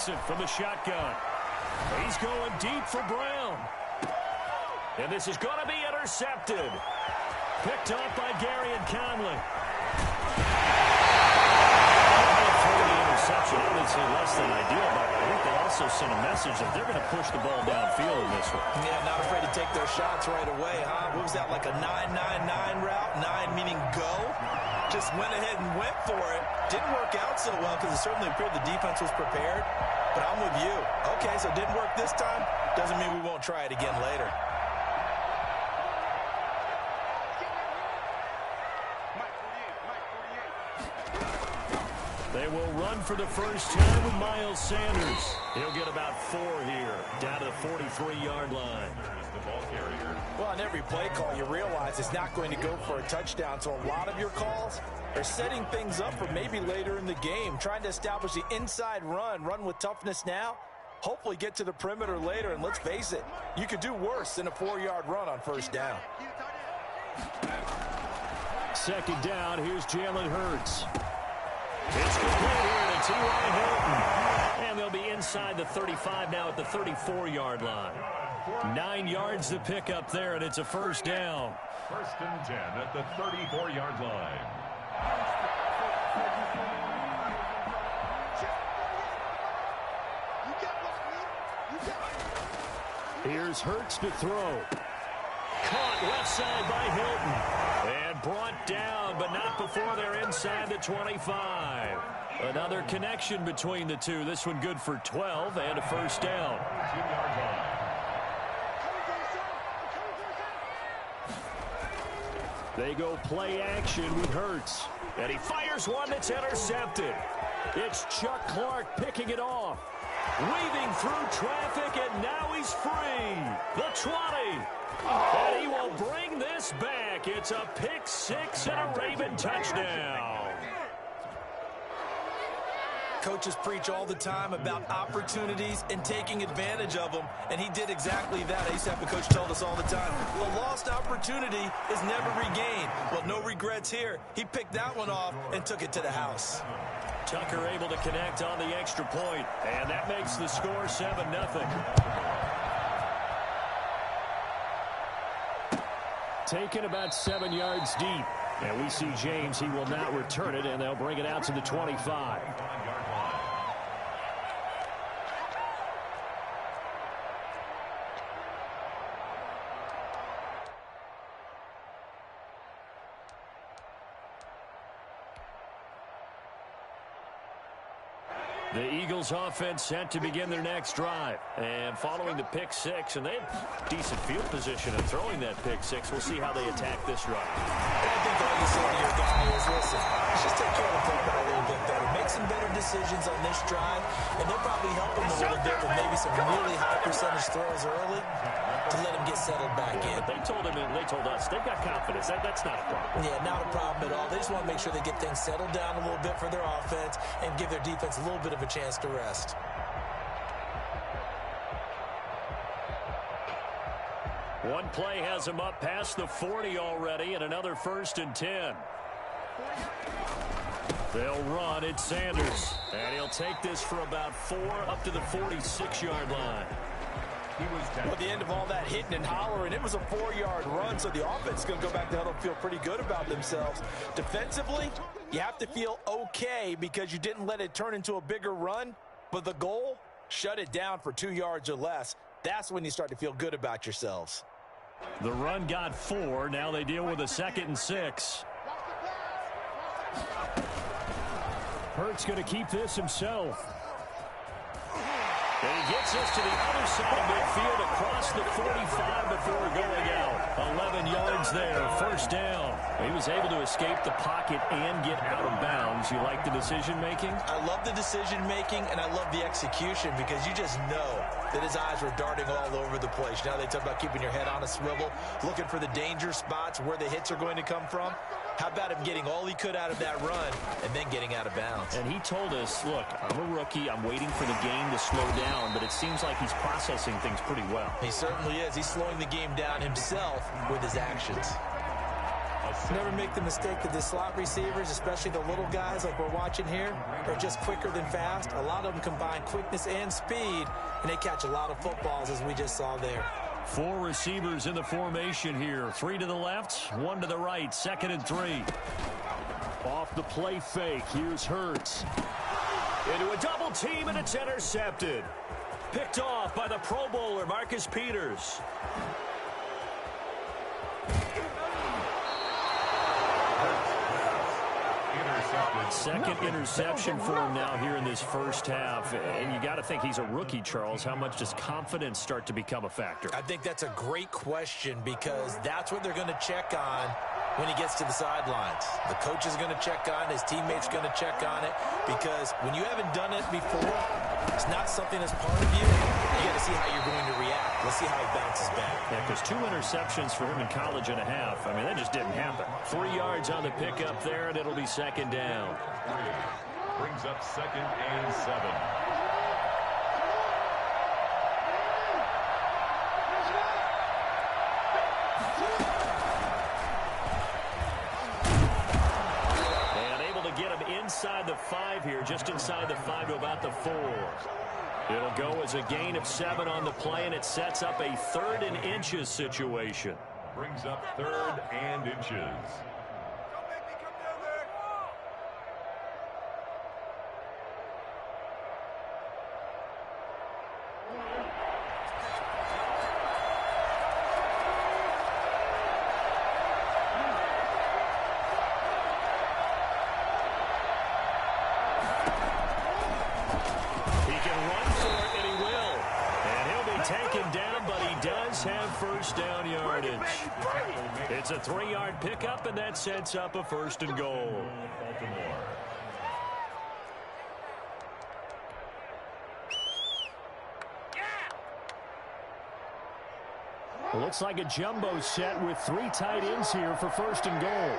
takes it from the shotgun. He's going deep for Brown. And this is going to be intercepted. Picked up by Gary and Conley. Interception, obviously less than ideal, but I think they also sent a message that they're going to push the ball downfield in this one. Yeah, not afraid to take their shots right away, huh? What was that, like a 9-9-9 route? 9 meaning go? Just went ahead and went for it. Didn't work out so well because it certainly appeared the defense was prepared. But I'm with you. Okay, so it didn't work this time. Doesn't mean we won't try it again later. They will run for the first time with Miles Sanders. He'll get about 4 here, down to the 43-yard line. Well, on every play call, you realize it's not going to go for a touchdown, so a lot of your calls are setting things up for maybe later in the game, trying to establish the inside run with toughness now, hopefully get to the perimeter later, and let's face it, you could do worse than a 4-yard run on first down. Second down, here's Jalen Hurts. It's complete here to T.Y. Hilton. And they'll be inside the 35 now at the 34-yard line. 9 yards to pick up there, and it's a first down. First and 10 at the 34-yard line. Here's Hurts to throw. Caught left side by Hilton. And brought down, but not before they're inside the 25. Another connection between the two. This one good for 12 and a first down. 2-yard line. They go play action with Hurts. And he fires one that's intercepted. It's Chuck Clark picking it off. Weaving through traffic, and now he's free. The 20. And he will bring this back. It's a pick six and a Raven touchdown. Coaches preach all the time about opportunities and taking advantage of them, and he did exactly that. I used to have a coach told us all the time, the lost opportunity is never regained. Well, no regrets here. He picked that one off and took it to the house. Tucker able to connect on the extra point, and that makes the score 7-0. Taken about 7 yards deep. And we see James, he will not return it, and they'll bring it out to the 25. The Eagles offense set to begin their next drive. And following the pick six, and they had decent field position in throwing that pick six. We'll see how they attack this run. I think all you say to your guy is, listen, let's just take care of the football a little bit better. Make some better decisions on this drive, and they'll probably help him a little bit with maybe some really high percentage throws early to let him get settled back in. But they told him, and they told us, they've got confidence. That's not a problem. Yeah, not a problem at all. They just want to make sure they get things settled down a little bit for their offense and give their defense a little bit of a chance to rest. One play has him up past the 40 already, and another 1st and 10. They'll run. It's Sanders, and he'll take this for about 4 up to the 46-yard line. Well, at the end of all that hitting and hollering, it was a 4-yard run, so the offense is going to go back to huddle and feel pretty good about themselves. Defensively, you have to feel okay because you didn't let it turn into a bigger run, but the goal, shut it down for 2 yards or less. That's when you start to feel good about yourselves. The run got 4. Now they deal with a 2nd and 6. Hurts going to keep this himself. And he gets us to the other side of midfield across the 45 before going out. 11 yards there, 1st down. He was able to escape the pocket and get out of bounds. You like the decision-making? I love the decision-making, and I love the execution because you just know that his eyes were darting all over the place. Now they talk about keeping your head on a swivel, looking for the danger spots where the hits are going to come from. How about him getting all he could out of that run and then getting out of bounds? And he told us, look, I'm a rookie. I'm waiting for the game to slow down, but it seems like he's processing things pretty well. He certainly is. He's slowing the game down himself with his actions. A Never make the mistake that the slot receivers, especially the little guys like we're watching here, are just quicker than fast. A lot of them combine quickness and speed, and they catch a lot of footballs, as we just saw there. 4 receivers in the formation here. 3 to the left, 1 to the right. 2nd and 3. Off the play fake. Here's Hurts. Into a double team, and it's intercepted. Picked off by the Pro Bowler, Marcus Peters. Second interception for him now here in this first half. And you got to think he's a rookie, Charles. How much does confidence start to become a factor? I think that's a great question because that's what they're going to check on when he gets to the sidelines. The coach is going to check on it. His teammates are going to check on it because when you haven't done it before, it's not something that's part of you. You got to see how you're going to react. Let's see how he bounces back. Yeah, because 2 interceptions for him in college and a half. I mean, that just didn't happen. 3 yards on the pickup there, and it'll be 2nd down. Brings up 2nd and 7. Inside the 5 here, just inside the 5 to about the 4. It'll go as a gain of 7 on the play, and it sets up a 3rd and inches situation. Brings up 3rd and inches. It's a 3-yard pickup, and that sets up a 1st and goal. Looks like a jumbo set with 3 tight ends here for 1st and goal.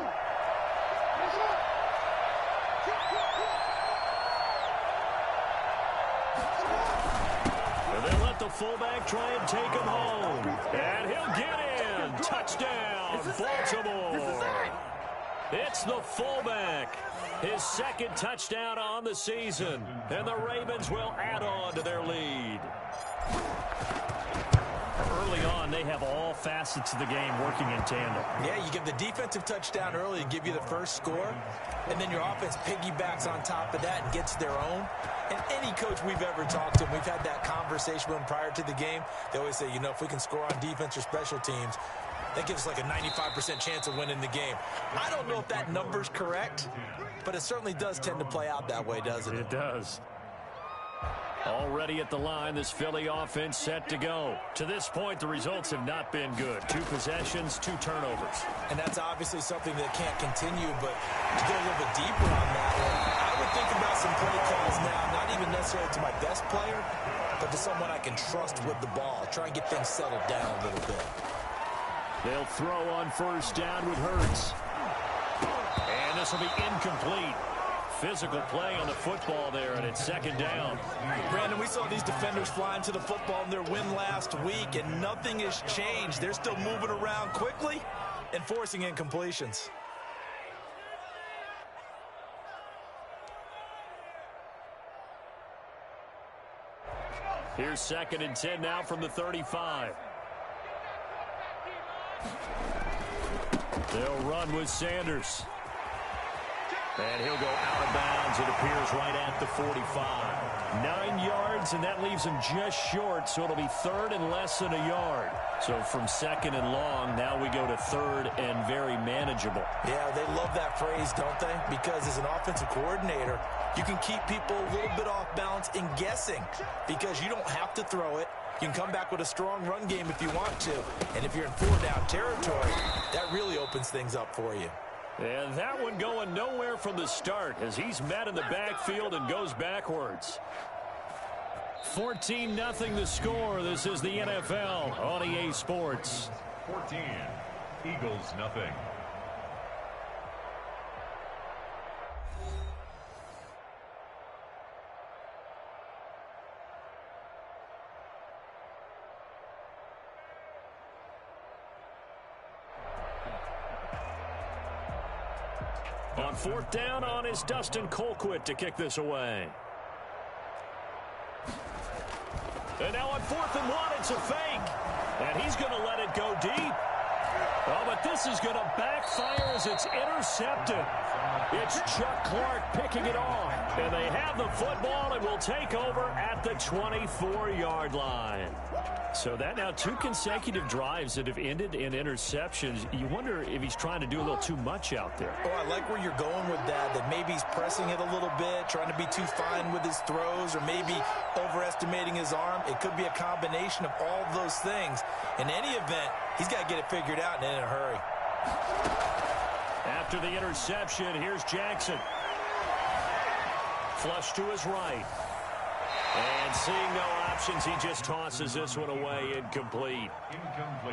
And they let the fullback try and take him home. And he'll get in. Touchdown, Baltimore. It's the fullback. His 2nd touchdown on the season. And the Ravens will add on to their lead. Early on, they have all facets of the game working in tandem. Yeah, you give the defensive touchdown early to give you the first score, and then your offense piggybacks on top of that and gets their own. And any coach we've ever talked to, we've had that conversation with them prior to the game. They always say, you know, if we can score on defense or special teams, that gives us like a 95% chance of winning the game. I don't know if that number's correct, but it certainly does tend to play out that way, doesn't it? It does. Already at the line, this Philly offense set to go. To this point, the results have not been good. 2 possessions, 2 turnovers. And that's obviously something that can't continue, but to go a little bit deeper on that one, I would think about some play calls now, not even necessarily to my best player, but to someone I can trust with the ball. Try and get things settled down a little bit. They'll throw on 1st down with Hurts. And this will be incomplete. Physical play on the football there, and it's 2nd down. Brandon, we saw these defenders flying to the football in their win last week, and nothing has changed. They're still moving around quickly and forcing incompletions. Here's 2nd and 10 now from the 35. They'll run with Sanders. And he'll go out of bounds. It appears right at the 45. 9 yards, and that leaves him just short, so it'll be 3rd and less than a yard. So from 2nd and long, now we go to 3rd and very manageable. Yeah, they love that phrase, don't they? Because as an offensive coordinator, you can keep people a little bit off balance and guessing because you don't have to throw it. You can come back with a strong run game if you want to. And if you're in 4-down territory, that really opens things up for you. And that one going nowhere from the start as he's met in the backfield and goes backwards. 14-0 the score. This is the NFL on EA Sports. 14, Eagles nothing. On fourth down on is Dustin Colquitt to kick this away. And now on 4th and 1, it's a fake. And he's going to let it go deep. Oh, but this is going to backfire as it's intercepted. It's Chuck Clark picking it off. And they have the football and will take over at the 24-yard line. So that now 2 consecutive drives that have ended in interceptions. You wonder if he's trying to do a little too much out there. Oh, I like where you're going with that maybe he's pressing it a little bit, trying to be too fine with his throws, or maybe overestimating his arm. It could be a combination of all of those things. In any event, he's got to get it figured out and in a hurry. After the interception, here's Jackson. Flush to his right. And seeing no options, he just tosses this one away, incomplete.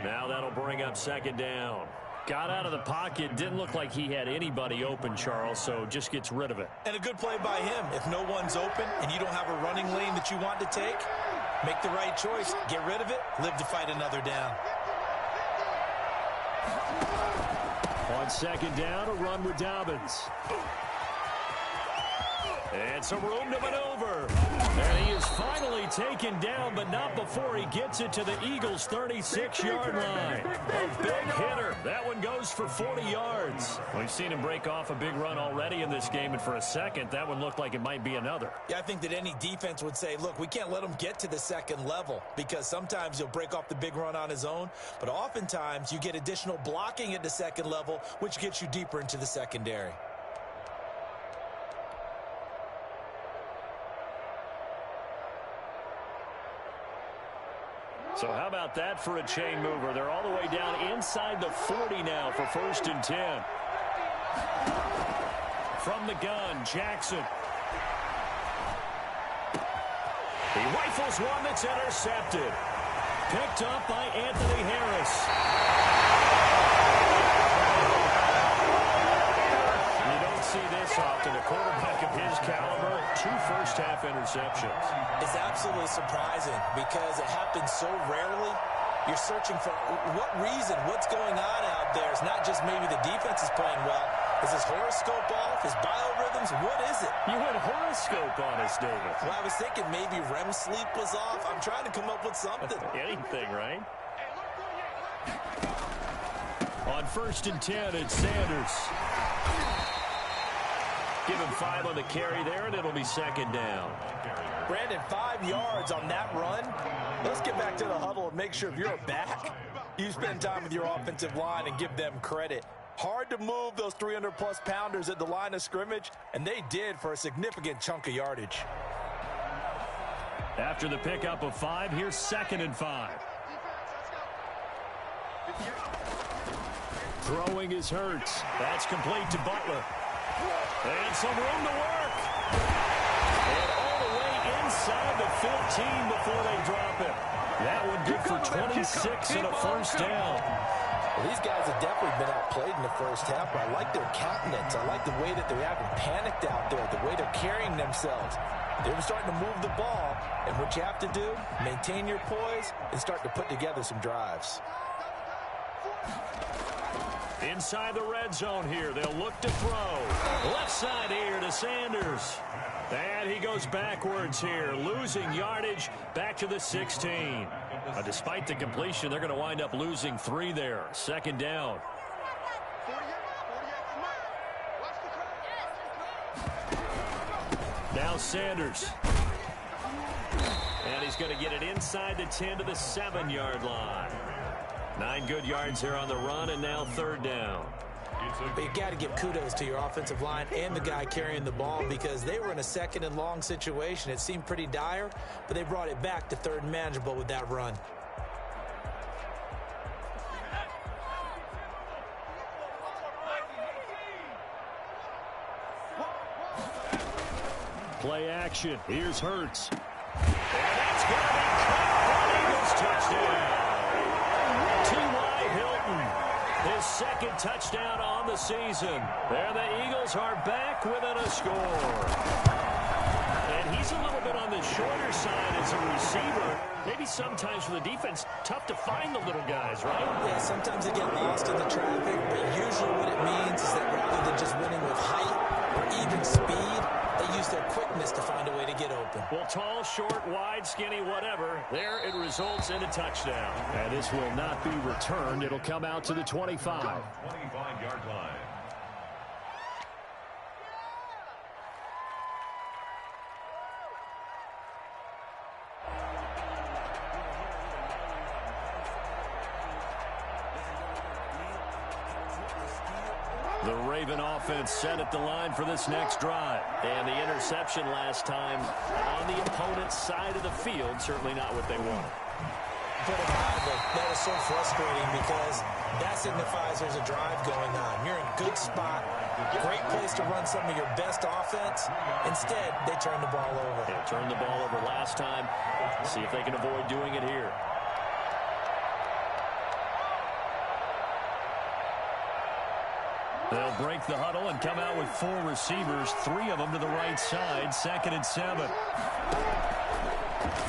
Now that'll bring up 2nd down. Got out of the pocket, didn't look like he had anybody open, Charles, so just gets rid of it. And a good play by him. If no one's open and you don't have a running lane that you want to take, make the right choice, get rid of it, live to fight another down. On 2nd down, a run with Dobbins. And some room to maneuver. And he is finally taken down, but not before he gets it to the Eagles' 36-yard line. A big hitter. That one goes for 40 yards. We've seen him break off a big run already in this game, and for a second, that one looked like it might be another. Yeah, I think that any defense would say, look, we can't let him get to the 2nd level, because sometimes he'll break off the big run on his own, but oftentimes you get additional blocking at the 2nd level, which gets you deeper into the secondary. So how about that for a chain mover? They're all the way down inside the 40 now for 1st and 10. From the gun, Jackson. He rifles one that's intercepted. Picked up by Anthony Harris. You don't see this often. A quarterback of his caliber, 2 first-half interceptions. It's absolutely surprising because it happens so rarely. You're searching for what reason, what's going on out there. It's not just maybe the defense is playing well. Is his horoscope off? His biorhythms? What is it? You went horoscope on us, David. Well, I was thinking maybe REM sleep was off. I'm trying to come up with something. Anything, right? On 1st and 10, it's Sanders. Give him 5 on the carry there, and it'll be 2nd down. Brandon, 5 yards on that run. Let's get back to the huddle and make sure if you're a back, you spend time with your offensive line and give them credit. Hard to move those 300-plus pounders at the line of scrimmage, and they did for a significant chunk of yardage. After the pickup of 5, here's 2nd and 5. Throwing is Hurts. That's complete to Butler. And some room to work. And all the way inside the 15 before they drop it. That one good for 26 and a 1st down. Well, these guys have definitely been outplayed in the 1st half, but I like their countenance. I like the way that they're acting panicked out there, the way they're carrying themselves. They're starting to move the ball, and what you have to do, maintain your poise and start to put together some drives. Inside the red zone here, they'll look to throw. Left side here to Sanders. And he goes backwards here, losing yardage back to the 16. Despite the completion, they're going to wind up losing 3 there. 2nd down. Now Sanders. And he's going to get it inside the 10 to the 7-yard line. 9 good yards here on the run, and now 3rd down. But you got to give kudos to your offensive line and the guy carrying the ball because they were in a 2nd and long situation. It seemed pretty dire, but they brought it back to 3rd and manageable with that run. Play action. Here's Hurts. And that's going to be caught. Eagles touchdown. T.Y. Hilton, his 2nd touchdown on the season. And the Eagles are back within a score. And he's a little bit on the shorter side as a receiver. Maybe sometimes for the defense, tough to find the little guys, right? Yeah, sometimes they get lost in the traffic, but usually what it means is that rather than just winning with height or even speed, they use their quickness to find a way to get open. Well, tall, short, wide, skinny, whatever. There it results in a touchdown. And this will not be returned. It'll come out to the 25. 25-yard line. The Raven offense set at the line for this next drive. And the interception last time on the opponent's side of the field, certainly not what they wanted. Put it mildly, that is so frustrating because that signifies there's a drive going on. You're in a good spot, great place to run some of your best offense. Instead, they turn the ball over. They turned the ball over last time. See if they can avoid doing it here. They'll break the huddle and come out with 4 receivers, 3 of them to the right side, 2nd and 7.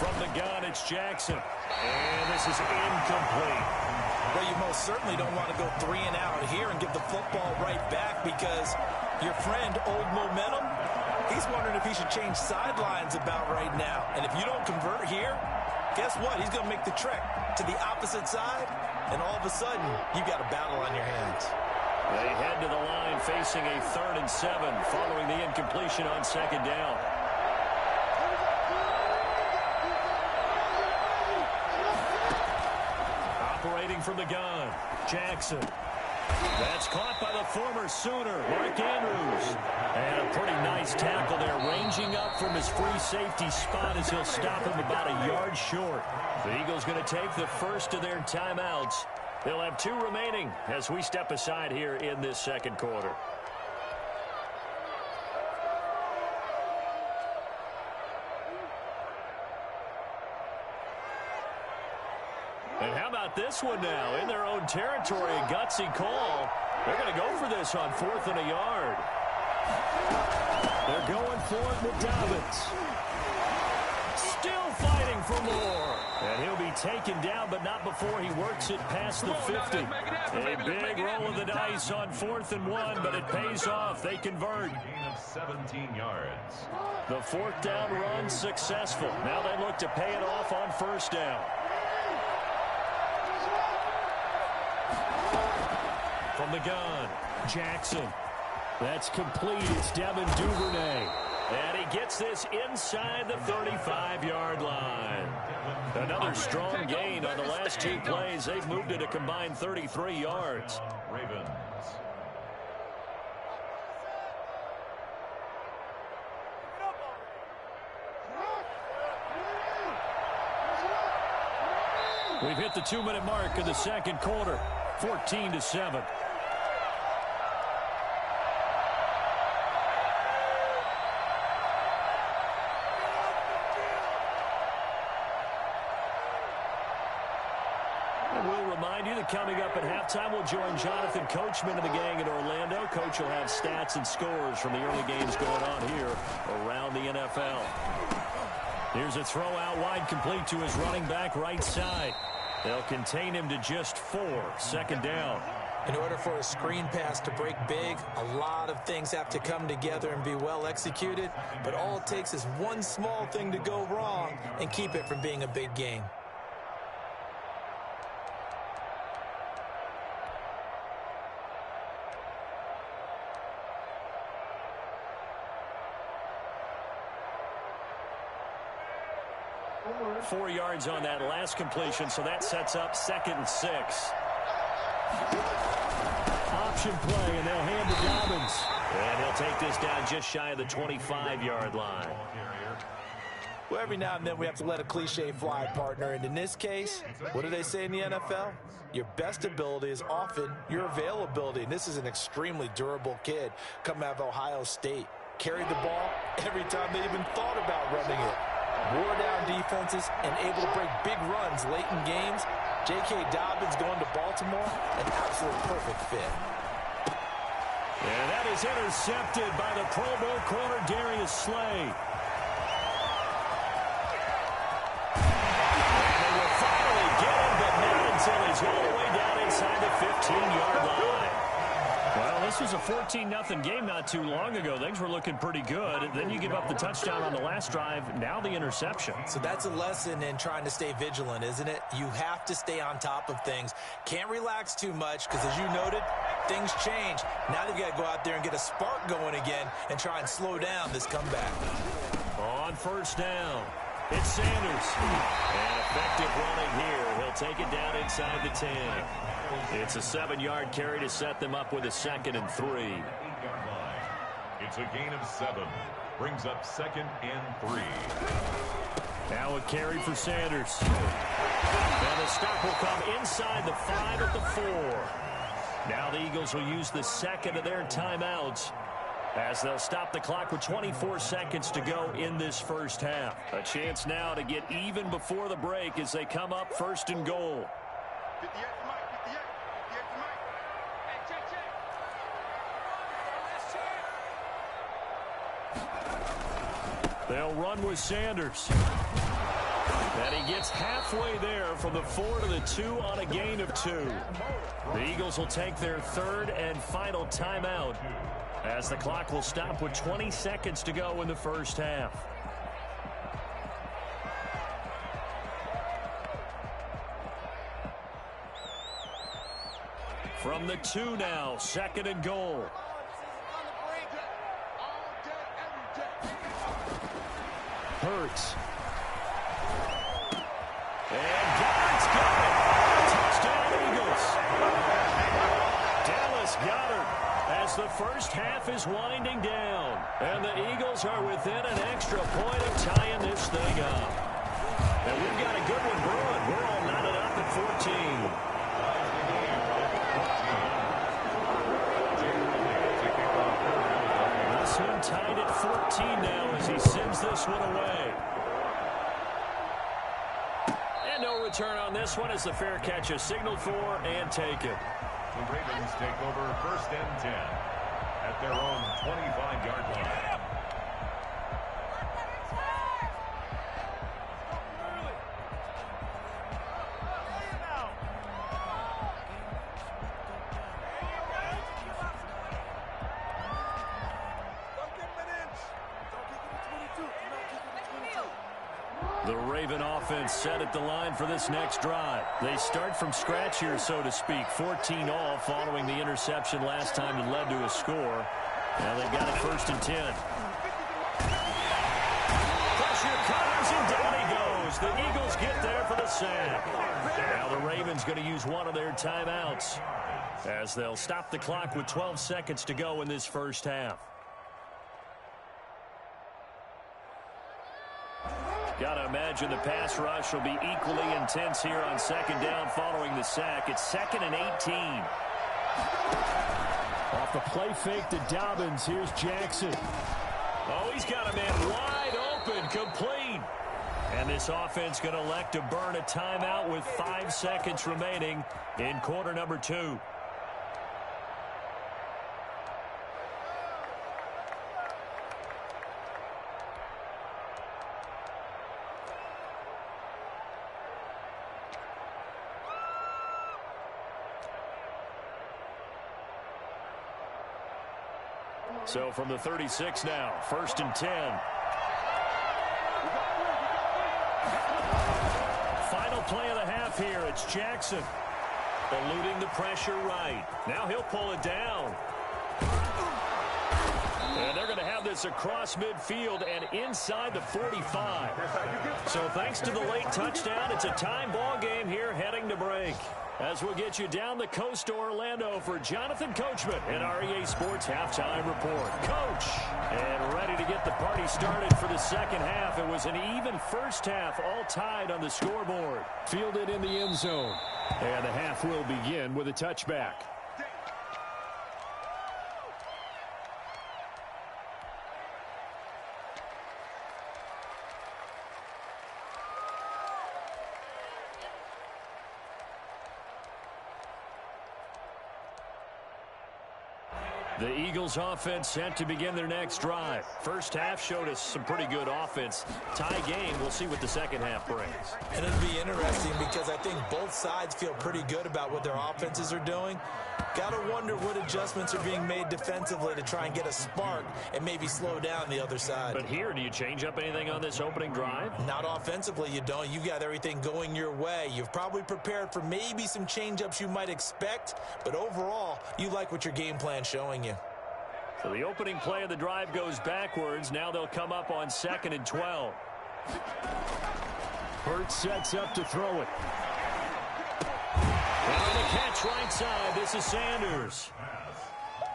From the gun, it's Jackson. And this is incomplete. Well, you most certainly don't want to go 3 and out here and give the football right back because your friend, Old Momentum, he's wondering if he should change sidelines about right now. And if you don't convert here, guess what? He's going to make the trek to the opposite side, and all of a sudden, you've got a battle on your hands. They head to the line facing a 3rd and 7 following the incompletion on 2nd down. Operating from the gun, Jackson. That's caught by the former Sooner, Mark Andrews. And a pretty nice tackle there, ranging up from his free safety spot as he'll stop him about a yard short. The Eagles going to take the first of their timeouts. They'll have 2 remaining as we step aside here in this 2nd quarter. And how about this one now? In their own territory, a gutsy call. They're going to go for this on 4th and a yard. They're going for it with Dobbins. Still fighting for more. And he'll be taken down, but not before he works it past the 50. A big roll of the dice on 4th and 1, but it pays off. They convert. Gain of 17 yards. The 4th down run successful. Now they look to pay it off on 1st down. From the gun, Jackson. That's complete. It's Devin Duvernay. And he gets this inside the 35-yard line. Another strong gain on the last 2 plays. They've moved it a combined 33 yards. Ravens. We've hit the 2-minute mark of the 2nd quarter. 14-7. Coming up at halftime, we'll join Jonathan Coachman of the gang in Orlando. Coach will have stats and scores from the early games going on here around the NFL. Here's a throw out wide, complete to his running back right side. They'll contain him to just 4. 2nd down. In order for a screen pass to break big, a lot of things have to come together and be well executed. But all it takes is one small thing to go wrong and keep it from being a big game. Four yards on that last completion, so that sets up 2nd and 6. Option play, and they'll hand to Dobbins. And he'll take this down just shy of the 25-yard line. Well, every now and then we have to let a cliche fly, partner. And in this case, what do they say in the NFL? Your best ability is often your availability. And this is an extremely durable kid coming out of Ohio State. Carried the ball every time they even thought about running it. Wore down defenses and able to break big runs late in games. J.K. Dobbins going to Baltimore, an absolute perfect fit. And that is intercepted by the Pro Bowl corner Darius Slay. 14-0 game not too long ago. Things were looking pretty good. Then you give up the touchdown on the last drive. Now the interception. So that's a lesson in trying to stay vigilant, isn't it? You have to stay on top of things. Can't relax too much because, as you noted, things change. Now they've got to go out there and get a spark going again and try and slow down this comeback. On first down, it's Sanders. And effective running here. He'll take it down inside the 10. It's a 7-yard carry to set them up with a 2nd and 3. It's a gain of 7. Brings up 2nd and 3. Now a carry for Sanders. And the stop will come inside the 5 at the 4. Now the Eagles will use the second of their timeouts as they'll stop the clock with 24 seconds to go in this first half. A chance now to get even before the break as they come up 1st and goal. They'll run with Sanders. And he gets halfway there from the 4 to the 2 on a gain of 2. The Eagles will take their 3rd and final timeout as the clock will stop with 20 seconds to go in the first half. From the 2 now, 2nd and goal. Hurts. And Goddard's got it. Touchdown Eagles. Dallas Goedert as the first half is winding down. And the Eagles are within an extra point of tying this thing up. And we've got a good one brewing. We're all knotted up at 14. This one tied at 14 now as he sends this one away. And no return on this one as the fair catch is signaled for and taken. The Ravens take over 1st and 10 at their own 25-yard line. The Raven offense set at the line for this next drive. They start from scratch here, so to speak. 14 all following the interception last time that led to a score. Now they've got it 1st and 10. Pressure comes and down he goes. The Eagles get there for the sack. Now the Ravens going to use one of their timeouts as they'll stop the clock with 12 seconds to go in this first half. Got to imagine the pass rush will be equally intense here on 2nd down following the sack. It's 2nd and 18. Off the play fake to Dobbins. Here's Jackson. Oh, he's got a man wide open, complete. And this offense going to elect to burn a timeout with 5 seconds remaining in quarter number 2. So from the 36 now, 1st and 10. Final play of the half here. It's Jackson eluding the pressure right. Now he'll pull it down. And they're going to have this across midfield and inside the 45. So thanks to the late touchdown, it's a time ball game here heading to break. As we'll get you down the coast to Orlando for Jonathan Coachman in our EA Sports Halftime Report. Coach, and ready to get the party started for the second half. It was an even first half, all tied on the scoreboard. Fielded in the end zone. And the half will begin with a touchback. The Eagles offense set to begin their next drive. First half showed us some pretty good offense. Tie game, we'll see what the second half brings. And it'll be interesting because I think both sides feel pretty good about what their offenses are doing. Got to wonder what adjustments are being made defensively to try and get a spark and maybe slow down the other side. But here, do you change up anything on this opening drive? Not offensively, you don't. You got everything going your way. You've probably prepared for maybe some change-ups you might expect, but overall, you like what your game plan's showing you. So the opening play of the drive goes backwards. Now they'll come up on 2nd and 12. Hurts sets up to throw it. And a catch right side. This is Sanders.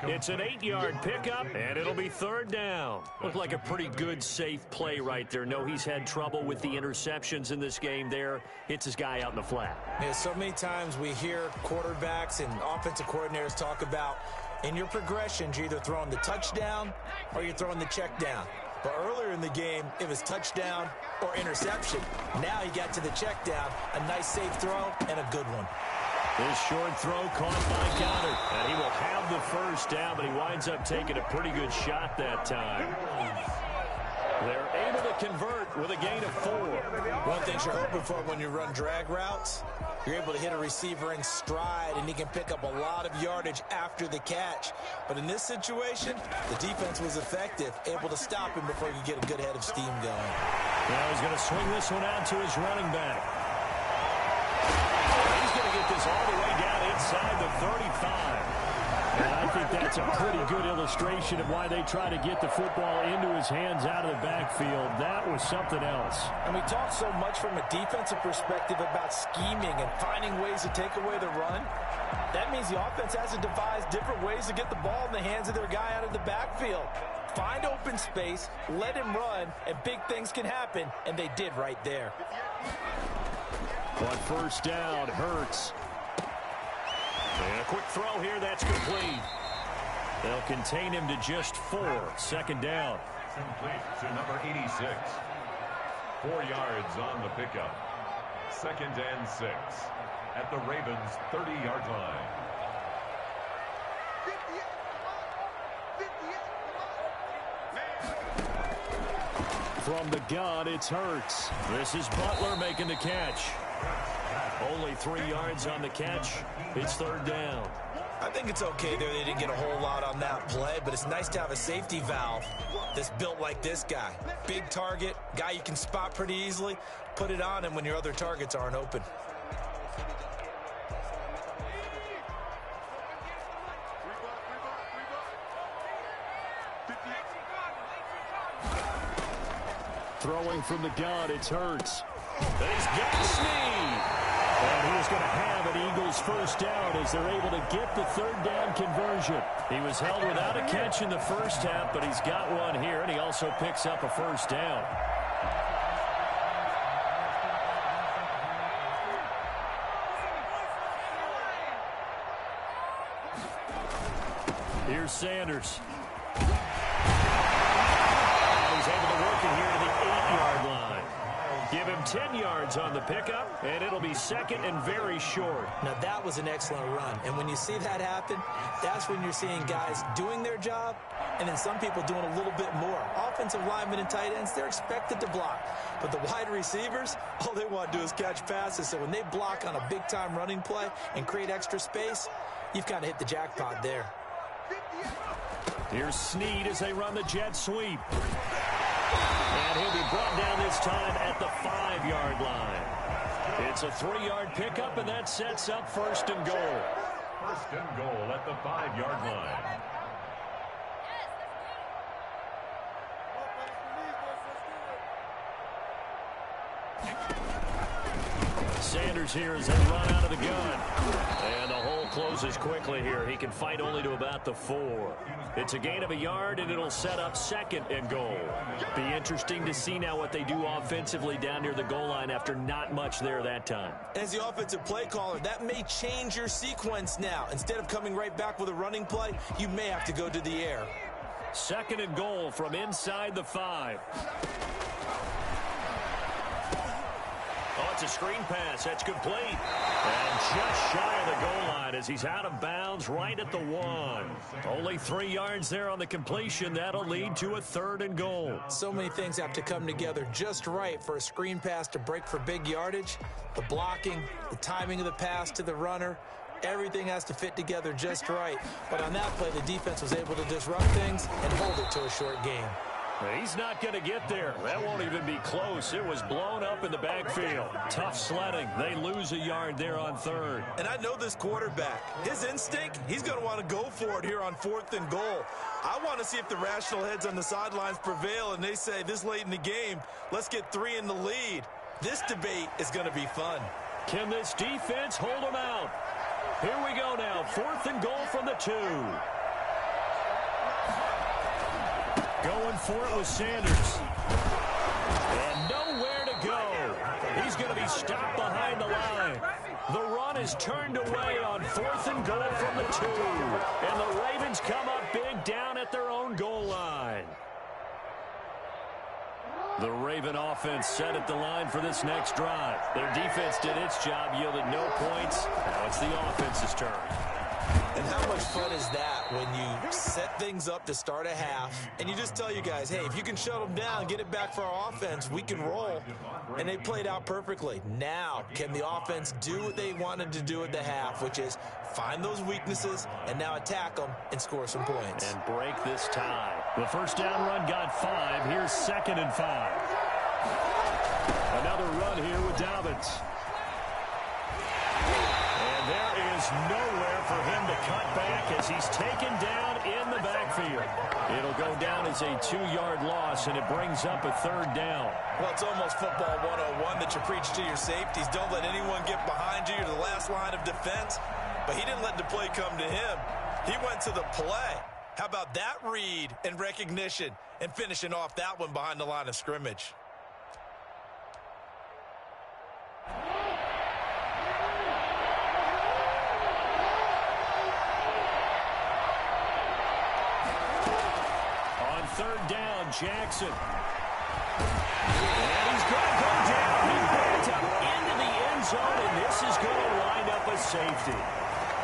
It's an 8-yard pickup, and it'll be 3rd down. Looked like a pretty good, safe play right there. No, he's had trouble with the interceptions in this game there. Hits his guy out in the flat. Yeah, so many times we hear quarterbacks and offensive coordinators talk about in your progressions, you're either throwing the touchdown or you're throwing the check down. But earlier in the game, it was touchdown or interception. Now he got to the check down, a nice safe throw, and a good one. This short throw caught by Goddard, and he will have the first down, but he winds up taking a pretty good shot that time. They're able to convert with a gain of 4. One thing you're hoping for when you run drag routes, you're able to hit a receiver in stride, and he can pick up a lot of yardage after the catch. But in this situation, the defense was effective, able to stop him before you get a good head of steam going. Now he's going to swing this one out to his running back. He's going to get this all the way down inside the 35. And I think that's a pretty good illustration of why they try to get the football into his hands out of the backfield. That was something else. And we talk so much from a defensive perspective about scheming and finding ways to take away the run. That means the offense has to devise different ways to get the ball in the hands of their guy out of the backfield. Find open space, let him run, and big things can happen, and they did right there. On first down, Hurts. And a quick throw here, that's complete. They'll contain him to just 4. 2nd down. Complete to number 86. 4 yards on the pickup. 2nd and 6 at the Ravens' 30-yard line. From the gun, it's Hurts. This is Butler making the catch. Only 3 yards on the catch. It's 3rd down. I think it's okay there. They didn't get a whole lot on that play, but it's nice to have a safety valve that's built like this guy. Big target, guy you can spot pretty easily. Put it on him when your other targets aren't open. Throwing from the gun, it's Hurts. And he's got Snead. And he is going to have an Eagles first down as they're able to get the 3rd down conversion. He was held without a catch in the first half, but he's got one here, and he also picks up a first down. Here's Sanders. And he's able to work it here to the 8-yard line. Give him 10 yards on the pickup, and it'll be 2nd and very short. Now, that was an excellent run. And when you see that happen, that's when you're seeing guys doing their job and then some people doing a little bit more. Offensive linemen and tight ends, they're expected to block. But the wide receivers, all they want to do is catch passes. So when they block on a big-time running play and create extra space, you've kind of hit the jackpot there. Here's Snead as they run the jet sweep. And he'll be brought down this time at the 5-yard line. It's a 3-yard pickup, and that sets up 1st and goal. 1st and goal at the 5-yard line. Sanders here as they run out of the gun. And the hole closes quickly here. He can fight only to about the 4. It's a gain of a yard, and it'll set up 2nd and goal. Be interesting to see now what they do offensively down near the goal line after not much there that time. As the offensive play caller, that may change your sequence now. Instead of coming right back with a running play, you may have to go to the air. 2nd and goal from inside the 5. On It's a screen pass. That's complete. And just shy of the goal line as he's out of bounds right at the 1. Only 3 yards there on the completion. That'll lead to a 3rd and goal. So many things have to come together just right for a screen pass to break for big yardage. The blocking, the timing of the pass to the runner, everything has to fit together just right. But on that play, the defense was able to disrupt things and hold it to a short game. He's not going to get there. That won't even be close. It was blown up in the backfield. Tough sledding. They lose a yard there on 3rd. And I know this quarterback. His instinct, he's going to want to go for it here on 4th and goal. I want to see if the rational heads on the sidelines prevail and they say this late in the game, let's get 3 in the lead. This debate is going to be fun. Can this defense hold them out? Here we go now. 4th and goal from the 2. Going for it with Sanders. And nowhere to go. He's going to be stopped behind the line. The run is turned away on 4th and goal from the 2. And the Ravens come up big down at their own goal line. The Raven offense set at the line for this next drive. Their defense did its job, yielded no points. Now it's the offense's turn. And how much fun is that when you set things up to start a half and you just tell you guys, hey, if you can shut them down, get it back for our offense, we can roll. And they played out perfectly. Now, can the offense do what they wanted to do at the half, which is find those weaknesses and now attack them and score some points. And break this tie. The first down run got 5. Here's 2nd and 5. Another run here with Dobbins. And there is nowhere for him to cut back as he's taken down in the backfield. It'll go down as a 2-yard loss, and it brings up a 3rd down. Well, it's almost football 101 that you preach to your safeties. Don't let anyone get behind you. You're the last line of defense. But he didn't let the play come to him. He went to the play. How about that read and recognition and finishing off that one behind the line of scrimmage? On 3rd down, Jackson. And he's going to go down. He backed up into the end zone, and this is going to wind up a safety.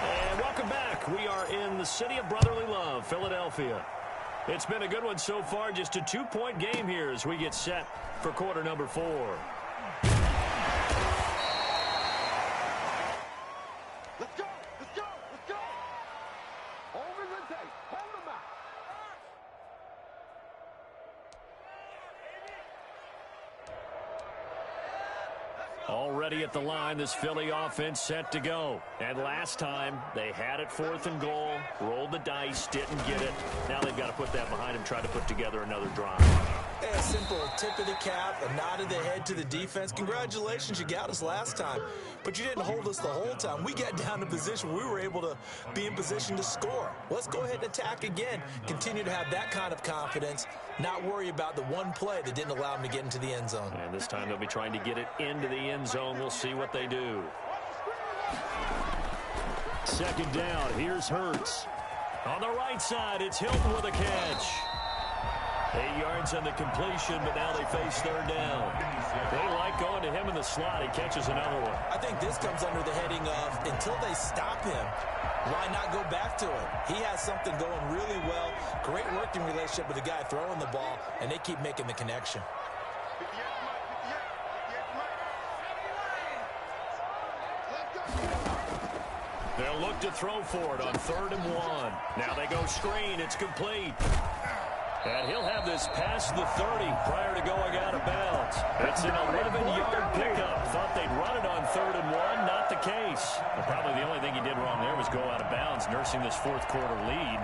And welcome back. We are in the city of brotherly love, Philadelphia. It's been a good one so far. Just a 2-point game here as we get set for quarter number 4. Let's go! Let's go! Let's go! Over the tape. Hold them out. Already at the line, this Philly offense set to go. And last time, they had it 4th and goal, rolled the dice, didn't get it. Now they've got to put that behind them, try to put together another drive. Hey, a simple tip of the cap, a nod of the head to the defense. Congratulations, you got us last time. But you didn't hold us the whole time. We got down to position. We were able to be in position to score. Let's go ahead and attack again. Continue to have that kind of confidence. Not worry about the one play that didn't allow them to get into the end zone. And this time they'll be trying to get it into the end zone. We'll see what they do. 2nd down. Here's Hurts. On the right side, it's Hilton with a catch. 8 yards on the completion, but now they face 3rd down. They like going to him in the slot. He catches another one. I think this comes under the heading of until they stop him, why not go back to it? He has something going really well. Great working relationship with the guy throwing the ball, and they keep making the connection. They'll look to throw for it on 3rd and 1. Now they go screen. It's complete. And he'll have this past the 30 prior to going out of bounds. It's an 11-yard pickup. Thought they'd run it on 3rd and 1. Not the case. But probably the only thing he did wrong there was go out of bounds, nursing this 4th quarter lead.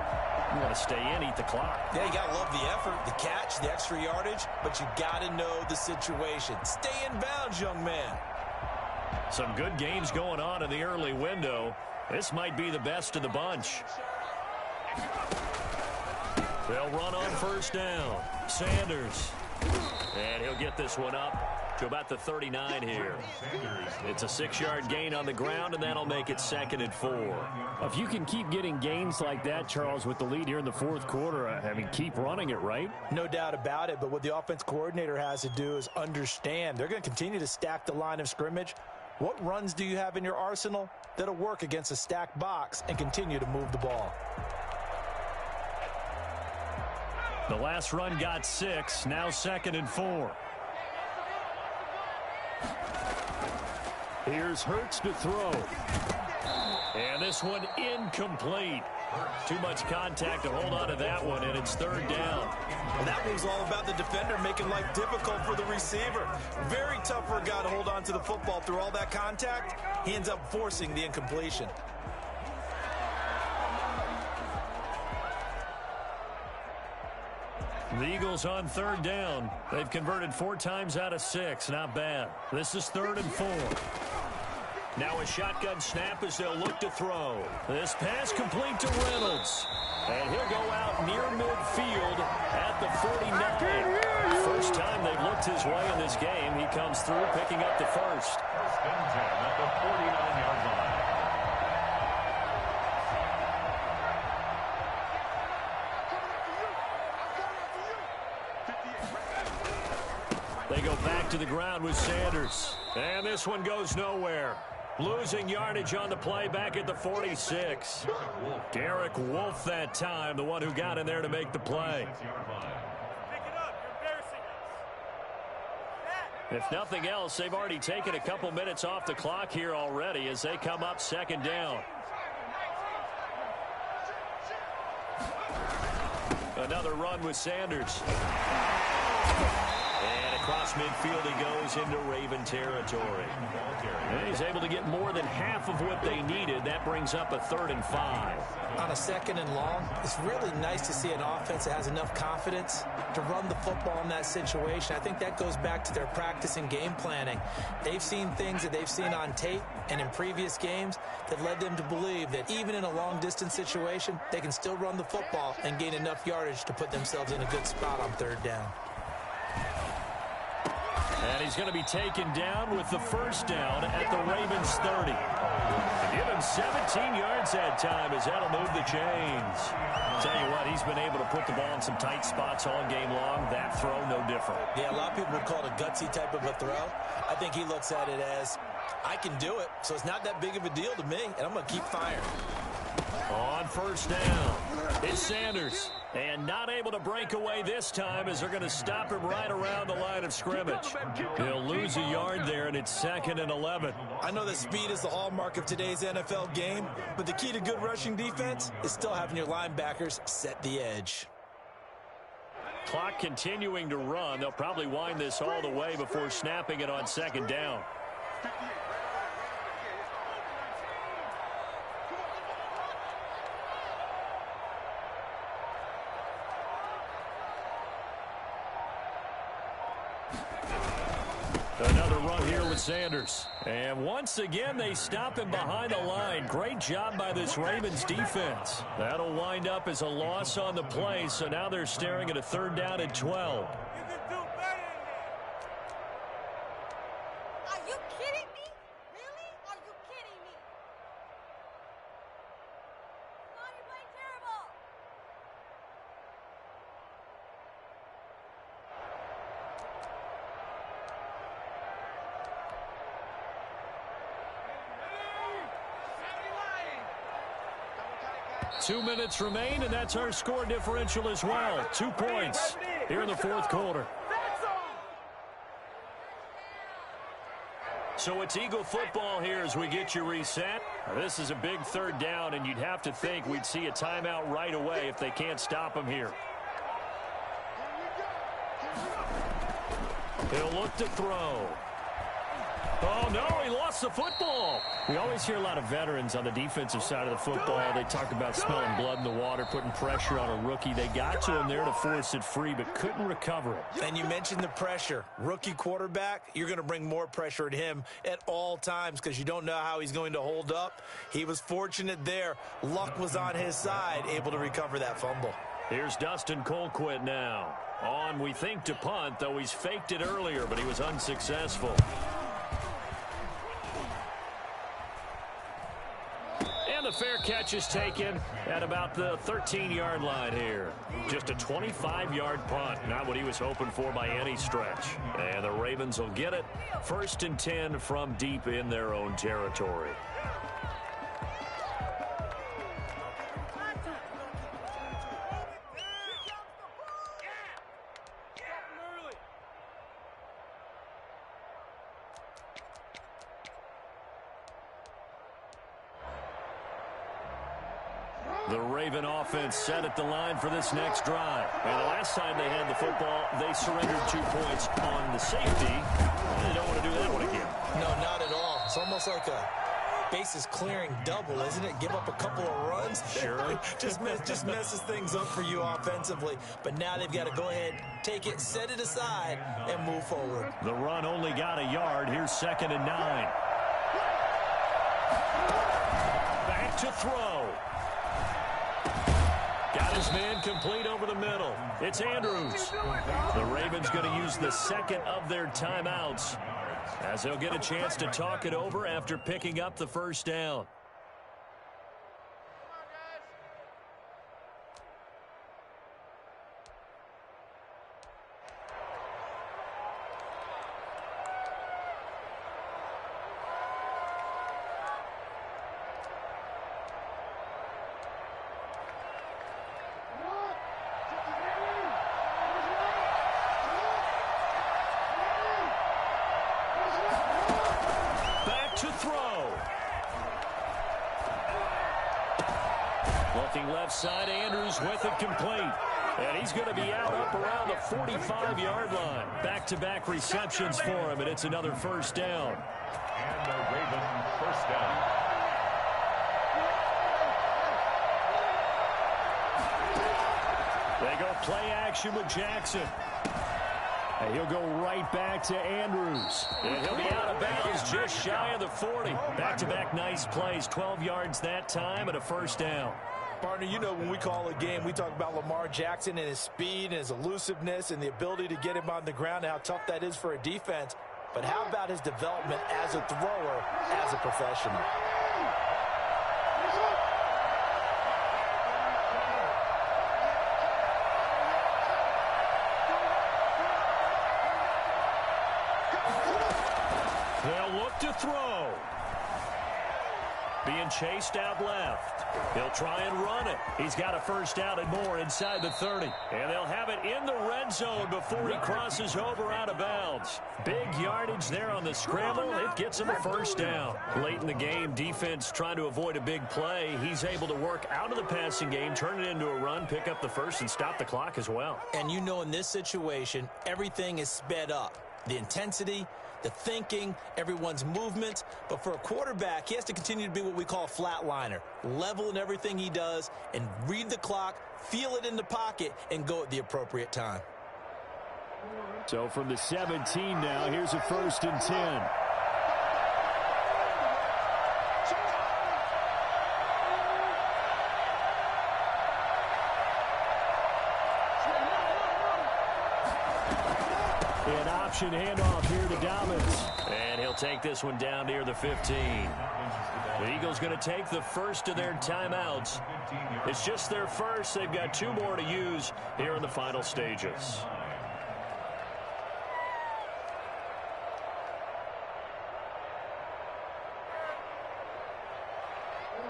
You want to stay in, eat the clock. Yeah, you got to love the effort, the catch, the extra yardage, but you got to know the situation. Stay in bounds, young man. Some good games going on in the early window. This might be the best of the bunch. They'll run on 1st down. Sanders. And he'll get this one up to about the 39 here. It's a 6-yard gain on the ground, and that'll make it 2nd and 4. If you can keep getting gains like that, Charles, with the lead here in the fourth quarter, I mean, keep running it, right? No doubt about it, but what the offense coordinator has to do is understand they're going to continue to stack the line of scrimmage. What runs do you have in your arsenal that'll work against a stacked box and continue to move the ball? The last run got 6, now 2nd and 4. Here's Hurts to throw. And this one incomplete. Too much contact to hold on to that one, and it's 3rd down. Well, that was all about the defender making life difficult for the receiver. Very tough for a guy to hold on to the football through all that contact. He ends up forcing the incompletion. The Eagles on 3rd down. They've converted 4 times out of 6. Not bad. This is 3rd and 4. Now a shotgun snap as they'll look to throw. This pass complete to Reynolds. And he'll go out near midfield at the 49. First time they've looked his way in this game. He comes through picking up the first. 1st and 10 at the 49-yard line. They go back to the ground with Sanders. And this one goes nowhere. Losing yardage on the play back at the 46. Derek Wolfe that time, the one who got in there to make the play. If nothing else, they've already taken a couple minutes off the clock here already as they come up 2nd down. Another run with Sanders. And across midfield he goes into Raven territory. And he's able to get more than half of what they needed. That brings up a 3rd and 5. On a 2nd and long, it's really nice to see an offense that has enough confidence to run the football in that situation. I think that goes back to their practice and game planning. They've seen things that they've seen on tape and in previous games that led them to believe that even in a long-distance situation, they can still run the football and gain enough yardage to put themselves in a good spot on 3rd down. And he's going to be taken down with the 1st down at the Ravens 30. Give him 17 yards that time as that'll move the chains. Tell you what, he's been able to put the ball in some tight spots all game long. That throw, no different. Yeah, a lot of people would call it a gutsy type of a throw. I think he looks at it as, I can do it, so it's not that big of a deal to me, and I'm going to keep firing. On 1st down, it's Sanders. And not able to break away this time as they're going to stop him right around the line of scrimmage. He'll lose a yard there, and it's 2nd and 11. I know that speed is the hallmark of today's NFL game, but the key to good rushing defense is still having your linebackers set the edge. Clock continuing to run. They'll probably wind this all the way before snapping it on 2nd down. Another run here with Sanders. And once again, they stop him behind the line. Great job by this Ravens defense. That'll wind up as a loss on the play, so now they're staring at a 3rd down and 12. Are you kidding me? Really? Are you kidding me? No, you're playing terrible. Two minutes remain, and that's our score differential as well. 2 points here in the 4th quarter. So it's Eagle football here as we get you reset. This is a big 3rd down, and you'd have to think we'd see a timeout right away if they can't stop him here. He'll look to throw. Oh, no, he lost the football. We always hear a lot of veterans on the defensive side of the football. They talk about smelling blood in the water, putting pressure on a rookie. They got to him there to force it free, but couldn't recover it. And you mentioned the pressure. Rookie quarterback, you're going to bring more pressure at him at all times because you don't know how he's going to hold up. He was fortunate there. Luck was on his side, able to recover that fumble. Here's Dustin Colquitt now. On, we think, to punt, though he's faked it earlier, but he was unsuccessful. And the fair catch is taken at about the 13-yard line here. Just a 25-yard punt, not what he was hoping for by any stretch. And the Ravens will get it. 1st and 10 from deep in their own territory. The Raven offense set at the line for this next drive. And the last time they had the football, they surrendered 2 points on the safety. They don't want to do that one again. No, not at all. It's almost like a bases clearing double, isn't it? Give up a couple of runs. Sure. just messes things up for you offensively. But now they've got to go ahead, take it, set it aside, and move forward. The run only got a yard. Here's 2nd and 9. Back to throw. Got his man complete over the middle. It's Andrews. The Ravens going to use the second of their timeouts as they'll get a chance to talk it over after picking up the first down. To throw. Looking left side, Andrews with it complete. And he's going to be out up around the 45-yard line. Back-to-back receptions for him, and it's another first down. And the Raven first down. They go play action with Jackson. And he'll go right back to Andrews. And he'll be out of bounds just shy of the 40. Back-to-back nice plays, 12 yards that time and a first down. Partner, you know when we call a game, we talk about Lamar Jackson and his speed and his elusiveness and the ability to get him on the ground and how tough that is for a defense. But how about his development as a thrower, as a professional? They'll look to throw. Being chased out left. He'll try and run it. He's got a first down and more inside the 30. And they'll have it in the red zone before he crosses over out of bounds. Big yardage there on the scramble. It gets him a first down. Late in the game, defense trying to avoid a big play. He's able to work out of the passing game, turn it into a run, pick up the first, and stop the clock as well. And you know in this situation, everything is sped up. The intensity, the thinking, everyone's movement. But for a quarterback, he has to continue to be what we call a flatliner. Level in everything he does and read the clock, feel it in the pocket, and go at the appropriate time. So from the 17 now, here's a 1st and 10. An option handoff here to Dobbins. And he'll take this one down near the 15. The Eagles going to take the first of their timeouts. It's just their first. They've got 2 more to use here in the final stages.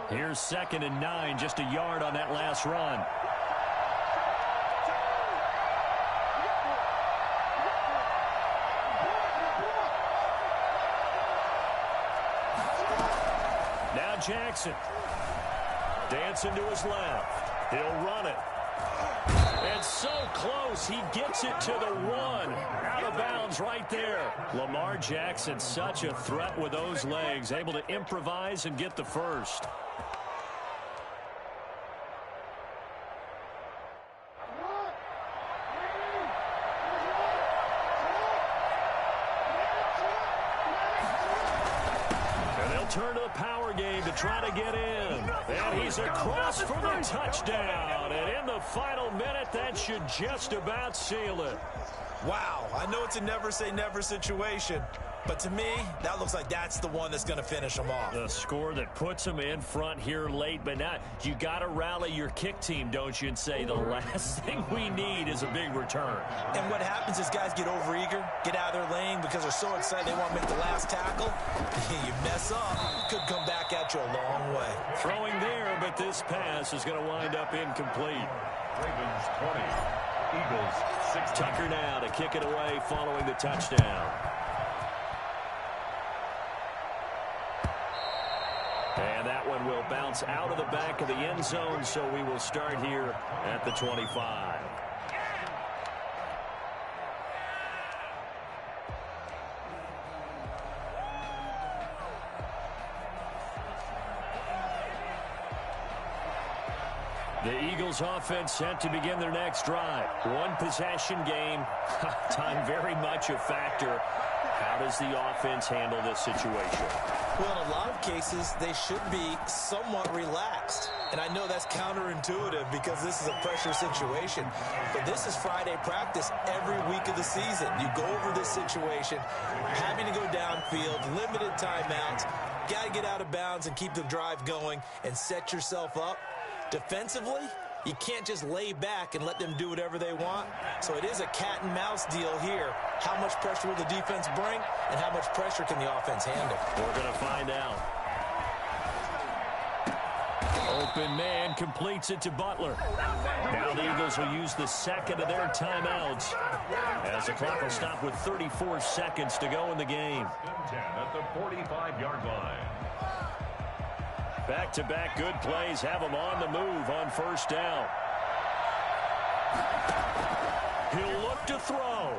Here's 2nd and 9, just a yard on that last run. Now Jackson. Dancing to his left. He'll run it. And so close, he gets it to the 1. Out of bounds right there. Lamar Jackson, such a threat with those legs, able to improvise and get the first. turn to the power game to try to get in. And he's across for the touchdown. And in the final minute, that should just about seal it. Wow, I know it's a never-say-never situation, but to me, that looks like that's the one that's going to finish them off. The score that puts them in front here late, but now you got to rally your kick team, don't you, and say the last thing we need is a big return. And what happens is guys get overeager, get out of their lane because they're so excited they want to make the last tackle. You mess up, could come back at you a long way. Throwing there, but this pass is going to wind up incomplete. Ravens 20, Eagles 16. Tucker now to kick it away following the touchdown. And that one will bounce out of the back of the end zone, so we will start here at the 25. The Eagles offense set to begin their next drive. One possession game. Time very much a factor. How does the offense handle this situation? Well, in a lot of cases, they should be somewhat relaxed. And I know that's counterintuitive because this is a pressure situation. But this is Friday practice every week of the season. You go over this situation, having to go downfield, limited timeouts, got to get out of bounds and keep the drive going and set yourself up. Defensively, you can't just lay back and let them do whatever they want. So it is a cat and mouse deal here. How much pressure will the defense bring, and how much pressure can the offense handle? We're going to find out. Open man completes it to Butler. Now the Eagles will use the second of their timeouts as the clock will stop with 34 seconds to go in the game. 10 at the 45-yard line. Back-to-back good plays have him on the move on first down. He'll look to throw.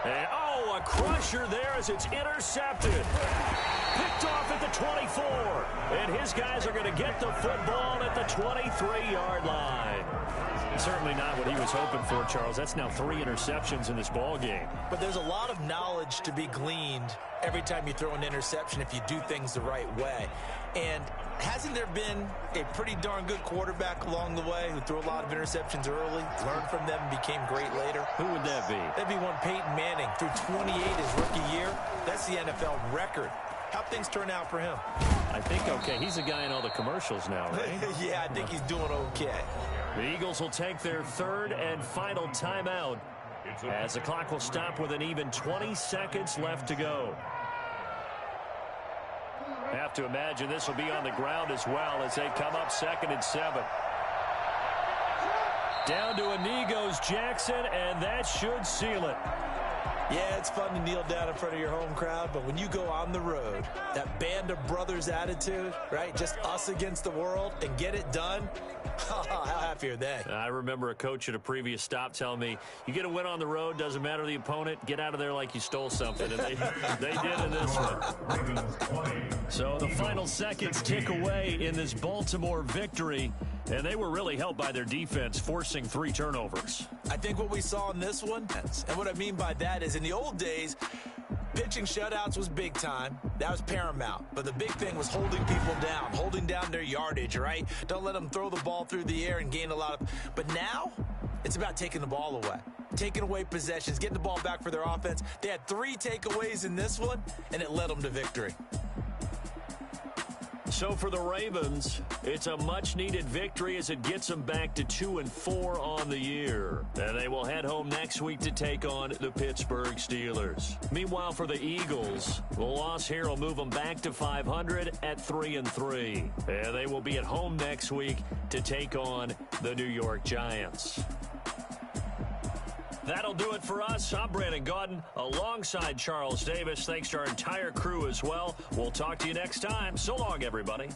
And, a crusher there as it's intercepted. Picked off at the 24. And his guys are going to get the football at the 23-yard line. Certainly not what he was hoping for, Charles. That's now 3 interceptions in this ball game. But there's a lot of knowledge to be gleaned every time you throw an interception if you do things the right way. And hasn't there been a pretty darn good quarterback along the way who threw a lot of interceptions early, learned from them, and became great later? Who would that be? That'd be one Peyton Manning. Threw 28 his rookie year. That's the NFL record. How'd things turn out for him? I think okay. He's the guy in all the commercials now, right? Yeah, I think he's doing okay. The Eagles will take their third and final timeout as the clock will stop with an even 20 seconds left to go. Have to imagine this will be on the ground as well as they come up 2nd and 7. Down to a knee goes Jackson, and that should seal it. Yeah, it's fun to kneel down in front of your home crowd, but when you go on the road, that band of brothers attitude, right, just us against the world, and get it done, how happy are they? I remember a coach at a previous stop telling me, you get a win on the road, doesn't matter the opponent, get out of there like you stole something, and they did in this one. So the final seconds tick away in this Baltimore victory, and they were really helped by their defense, forcing 3 turnovers. I think what we saw in this one, and what I mean by that is in the old days, pitching shutouts was big time. That was paramount. But the big thing was holding people down, holding down their yardage, right? Don't let them throw the ball through the air and gain a lot of... But now, it's about taking the ball away. Taking away possessions, getting the ball back for their offense. They had 3 takeaways in this one, and it led them to victory. So for the Ravens, it's a much-needed victory as it gets them back to 2-4 on the year. And they will head home next week to take on the Pittsburgh Steelers. Meanwhile, for the Eagles, the loss here will move them back to 500 at 3-3. And they will be at home next week to take on the New York Giants. That'll do it for us. I'm Brandon Gaudin alongside Charles Davis. Thanks to our entire crew as well. We'll talk to you next time. So long, everybody.